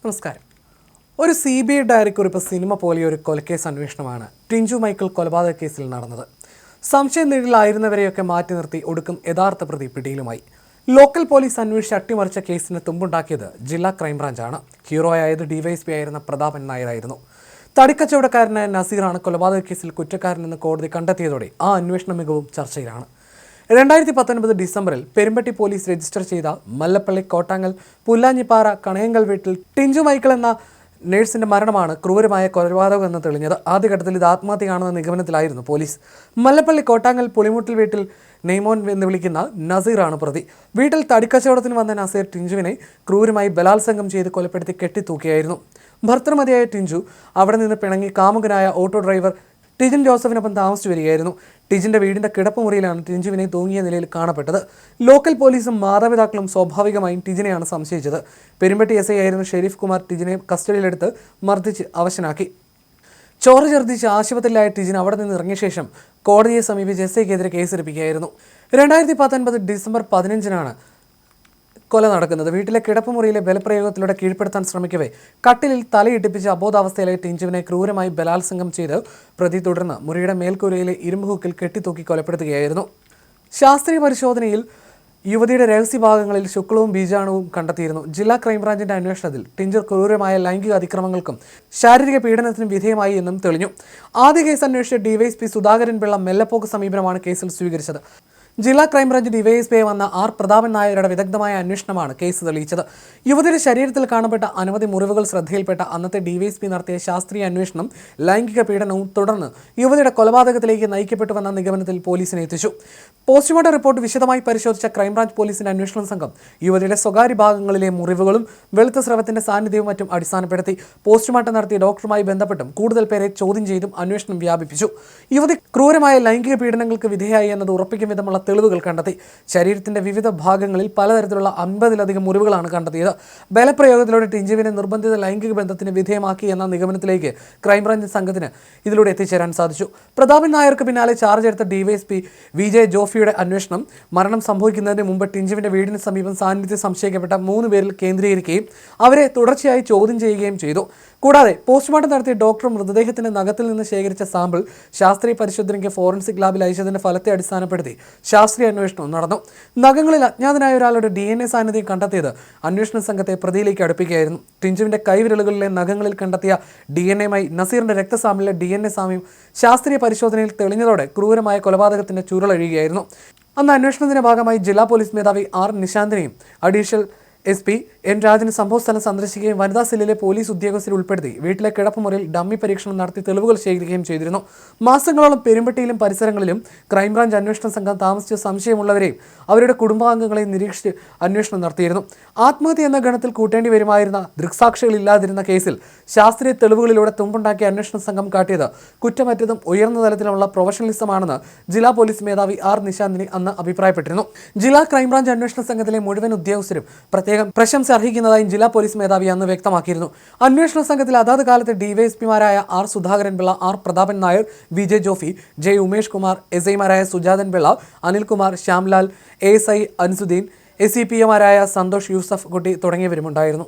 നമസ്കാരം. ഒരു CBI ഡയറിക്കുറിപ്പ് cinema പോലെ ഒരു കൊലക്കേസ് അന്വേഷണമാണ് ടിഞ്ചു മൈക്കിൾ കൊലപാതക കേസിൽ നടന്നത്. സംശയം നിഴലിലായിരുന്നവരെയൊക്കെ മാറ്റി നിർത്തി ഒടുക്കം യഥാർത്ഥ പ്രതി പിടിയിലുമായി. ലോക്കൽ പോലീസ് അന്വേഷിച്ച് അട്ടിമറിച്ച കേസിന് തുമ്പുണ്ടാക്കിയത് ജില്ലാ ക്രൈംബ്രാഞ്ചാണ്. ഹീറോയായത് DYSP ആയിരുന്ന പ്രതാപൻ നായരായിരുന്നു. തടിക്കച്ചവടക്കാരനായ നസീറാണ് കൊലപാതക കേസിൽ കുറ്റക്കാരനെന്ന് കോടതി കണ്ടെത്തിയതോടെ ആ അന്വേഷണ മികവും ചർച്ചയിലാണ്. 2019 ഡിസംബറിൽ പെരുമ്പട്ടി പോലീസ് രജിസ്റ്റർ ചെയ്ത മല്ലപ്പള്ളി കോട്ടാങ്ങൽ പുല്ലാഞ്ഞിപ്പാറ കണയങ്കൽ വീട്ടിൽ ടിഞ്ചു മൈക്കിൾ എന്ന നേഴ്സിന്റെ മരണമാണ് ക്രൂരമായ കൊലപാതകമെന്ന് തെളിഞ്ഞത്. ആദ്യഘട്ടത്തിൽ ഇത് ആത്മഹത്യയാണെന്ന നിഗമനത്തിലായിരുന്നു പോലീസ്. മല്ലപ്പള്ളി കോട്ടാങ്ങൽ പുളിമുട്ടിൽ വീട്ടിൽ നെയ്മോൻ എന്ന് വിളിക്കുന്ന നസീറാണ് പ്രതി. വീട്ടിൽ തടിക്കച്ചവടത്തിന് വന്ന നസീർ ടിഞ്ചുവിനെ ക്രൂരമായി ബലാത്സംഗം ചെയ്ത് കൊലപ്പെടുത്തി കെട്ടിത്തൂക്കിയായിരുന്നു. ഭർത്തൃമതിയായ ടിഞ്ചു അവിടെ നിന്ന് പിണങ്ങി കാമുകനായ ഓട്ടോ ഡ്രൈവർ ടിജിൻ ജോസഫിനൊപ്പം താമസിച്ചു വരികയായിരുന്നു. ടിജിന്റെ വീടിന്റെ കിടപ്പുമുറിയിലാണ് ടിഞ്ചുവിനെ തൂങ്ങിയ നിലയിൽ കാണപ്പെട്ടത്. ലോക്കൽ പോലീസും മാതാപിതാക്കളും സ്വാഭാവികമായും ടിജിനെയാണ് സംശയിച്ചത്. പെരുമ്പട്ടി SI ആയിരുന്ന ഷെരീഫ് കുമാർ ടിജിനെ കസ്റ്റഡിയിലെടുത്ത് മർദ്ദിച്ച് അവശനാക്കി. ചോര ഛർദ്ദിച്ച് ആശുപത്രിയിലായ ടിജിൻ അവിടെ നിന്ന് ഇറങ്ങിയ ശേഷം കോടതിയെ സമീപിച്ച് SIക്കെതിരെ കേസെടുപ്പിക്കുകയായിരുന്നു. 2019 ഡിസംബർ 15 കൊല നടക്കുന്നത്. വീട്ടിലെ കിടപ്പുമുറിയിലെ ബലപ്രയോഗത്തിലൂടെ കീഴ്പ്പെടുത്താൻ ശ്രമിക്കവേ കട്ടിലിൽ തലയിട്ടിപ്പിച്ച് അബോധാവസ്ഥയിലായി ടിഞ്ചുവിനെ ക്രൂരമായി ബലാത്സംഗം ചെയ്ത് പ്രതി തുടർന്ന് മുറിയുടെ മേൽക്കൂരയിലെ ഇരുമ്പ് ഹൂക്കിൽ കെട്ടിത്തൂക്കി കൊലപ്പെടുത്തുകയായിരുന്നു. ശാസ്ത്രീയ പരിശോധനയിൽ യുവതിയുടെ രഹസ്യഭാഗങ്ങളിൽ ശുക്ലവും ബീജാണുവും കണ്ടെത്തിയിരുന്നു. ജില്ലാ ക്രൈംബ്രാഞ്ചിന്റെ അന്വേഷണത്തിൽ ടിഞ്ചർ ക്രൂരമായ ലൈംഗിക അതിക്രമങ്ങൾക്കും ശാരീരിക പീഡനത്തിനും വിധേയമായി എന്നും തെളിഞ്ഞു. ആദ്യ കേസ് അന്വേഷിച്ച DYSP സുധാകരൻ പിള്ള മെല്ലപ്പോക്ക് സമീപനമാണ് കേസിൽ സ്വീകരിച്ചത്. ജില്ലാ ക്രൈംബ്രാഞ്ച് DYSP വന്ന R പ്രതാപൻ നായരുടെ വിദഗ്ധമായ അന്വേഷണമാണ് കേസ് തെളിയിച്ചത്. യുവതിയുടെ ശരീരത്തിൽ കാണപ്പെട്ട അനവധി മുറിവുകൾ ശ്രദ്ധയിൽപ്പെട്ട അന്നത്തെ DYSP നടത്തിയ ശാസ്ത്രീയ അന്വേഷണം ലൈംഗിക പീഡനവും തുടർന്ന് യുവതിയുടെ കൊലപാതകത്തിലേക്ക് നയിക്കപ്പെട്ടുവെന്ന നിഗമനത്തിൽ പോലീസിനെ എത്തിച്ചു. പോസ്റ്റ്മോർട്ടം റിപ്പോർട്ട് വിശദമായി പരിശോധിച്ച ക്രൈംബ്രാഞ്ച് പോലീസിന്റെ അന്വേഷണ സംഘം യുവതിയുടെ സ്വകാര്യ ഭാഗങ്ങളിലെ മുറിവുകളും വെളുത്ത സ്രവത്തിന്റെ സാന്നിധ്യവും മറ്റും അടിസ്ഥാനപ്പെടുത്തി പോസ്റ്റ്മോർട്ടം നടത്തിയ ഡോക്ടറുമായി ബന്ധപ്പെട്ടും കൂടുതൽ പേരെ ചോദ്യം ചെയ്തും അന്വേഷണം വ്യാപിപ്പിച്ചു. യുവതി ക്രൂരമായ ലൈംഗിക പീഡനങ്ങൾക്ക് വിധേയായി എന്നത് ഉറപ്പിക്കും വിധമുള്ള തെളിവുകൾ കണ്ടെത്തി. ശരീരത്തിന്റെ വിവിധ ഭാഗങ്ങളിൽ പലതരത്തിലുള്ള 50-ലധികം മുറിവുകളാണ് കണ്ടെത്തിയത്. ബലപ്രയോഗത്തിലൂടെ ടിഞ്ചുവിനെ നിർബന്ധിത ലൈംഗിക ബന്ധത്തിന് വിധേയമാക്കി എന്ന നിഗമനത്തിലേക്ക് ക്രൈംബ്രാഞ്ച് സംഘത്തിന് ഇതിലൂടെ എത്തിച്ചേരാൻ സാധിച്ചു. പ്രതാപൻ നായർക്ക് പിന്നാലെ ചാർജ് എടുത്ത DYSP VJ ജോഫിയുടെ അന്വേഷണം മരണം സംഭവിക്കുന്നതിന് മുമ്പ് ടിഞ്ചുവിന്റെ വീടിന് സമീപം സാന്നിധ്യം സംശയിക്കപ്പെട്ട 3 പേരിൽ കേന്ദ്രീകരിക്കുകയും അവരെ തുടർച്ചയായി ചോദ്യം ചെയ്യുകയും ചെയ്തു. കൂടാതെ പോസ്റ്റ്മോർട്ടം നടത്തിയ ഡോക്ടർ മൃതദേഹത്തിന്റെ നഖത്തിൽ നിന്ന് ശേഖരിച്ച സാമ്പിൾ ശാസ്ത്രീയ പരിശോധനയ്ക്ക് ഫോറൻസിക് ലാബിൽ അയച്ചതിന്റെ ഫലത്തെ അടിസ്ഥാനപ്പെടുത്തി ശാസ്ത്രീയ അന്വേഷണം നടന്നു. നഖങ്ങളിൽ അജ്ഞാതനായ ഒരാളുടെ DNA സാന്നിധ്യം കണ്ടെത്തിയത് അന്വേഷണ സംഘത്തെ പ്രതിയിലേക്ക് അടുപ്പിക്കുകയായിരുന്നു. ടിഞ്ചുവിന്റെ കൈവിരലുകളിലെ നഖങ്ങളിൽ കണ്ടെത്തിയ DNA-യുമായി നസീറിന്റെ രക്തസാമ്പിളിലെ DNA സാമ്യം ശാസ്ത്രീയ പരിശോധനയിൽ തെളിഞ്ഞതോടെ ക്രൂരമായ കൊലപാതകത്തിന്റെ ചുരുളഴിയുകയായിരുന്നു. അന്ന് അന്വേഷണത്തിന്റെ ഭാഗമായി ജില്ലാ പോലീസ് മേധാവി R നിശാന്തിനെയും അഡീഷണൽ SP N രാജന് സംഭവസ്ഥലം സന്ദർശിക്കുകയും വനിതാ സെല്ലിലെ പോലീസ് ഉദ്യോഗസ്ഥരെ ഉൾപ്പെടുത്തി വീട്ടിലെ കിടപ്പുമുറിയിൽ ഡമ്മി പരീക്ഷണം നടത്തി തെളിവുകൾ ശേഖരിക്കുകയും ചെയ്തിരുന്നു. മാസങ്ങളോളം പെരുമ്പട്ടിയിലും പരിസരങ്ങളിലും ക്രൈംബ്രാഞ്ച് അന്വേഷണ സംഘം താമസിച്ച സംശയമുള്ളവരെയും അവരുടെ കുടുംബാംഗങ്ങളെയും നിരീക്ഷിച്ച് അന്വേഷണം നടത്തിയിരുന്നു. ആത്മഹത്യ എന്ന ഗണത്തിൽ കൂട്ടേണ്ടി വരുമായിരുന്ന ദൃക്സാക്ഷികളില്ലാതിരുന്ന കേസിൽ ശാസ്ത്രീയ തെളിവുകളിലൂടെ തുമ്പുണ്ടാക്കിയ അന്വേഷണ സംഘം കാട്ടിയത് കുറ്റമറ്റതും ഉയർന്ന തലത്തിലുള്ള പ്രൊഫഷണലിസമാണെന്ന് ജില്ലാ പോലീസ് മേധാവി R നിശാന്തിനി അന്ന് അഭിപ്രായപ്പെട്ടിരുന്നു. ജില്ലാ ക്രൈംബ്രാഞ്ച് അന്വേഷണ സംഘത്തിലെ മുഴുവൻ ഉദ്യോഗസ്ഥരും പ്രത്യേകം പ്രശംസ അർഹിക്കുന്നതായും ജില്ലാ പോലീസ് മേധാവി അന്ന് വ്യക്തമാക്കിയിരുന്നു. അന്വേഷണ സംഘത്തിൽ അതാത് കാലത്തെ DYSP-മാരായ R Sudhakaran Pillai, R Prathapan Nair, VJ Jofi, J Umesh Kumar, SI-മാരായ Sujathan Pillai, Anilkumar, Shyamlal, ASI അൻസുദ്ദീൻ, SCPA-മാരായ Santhosh Yusuf കുട്ടി തുടങ്ങിയവരുമുണ്ടായിരുന്നു.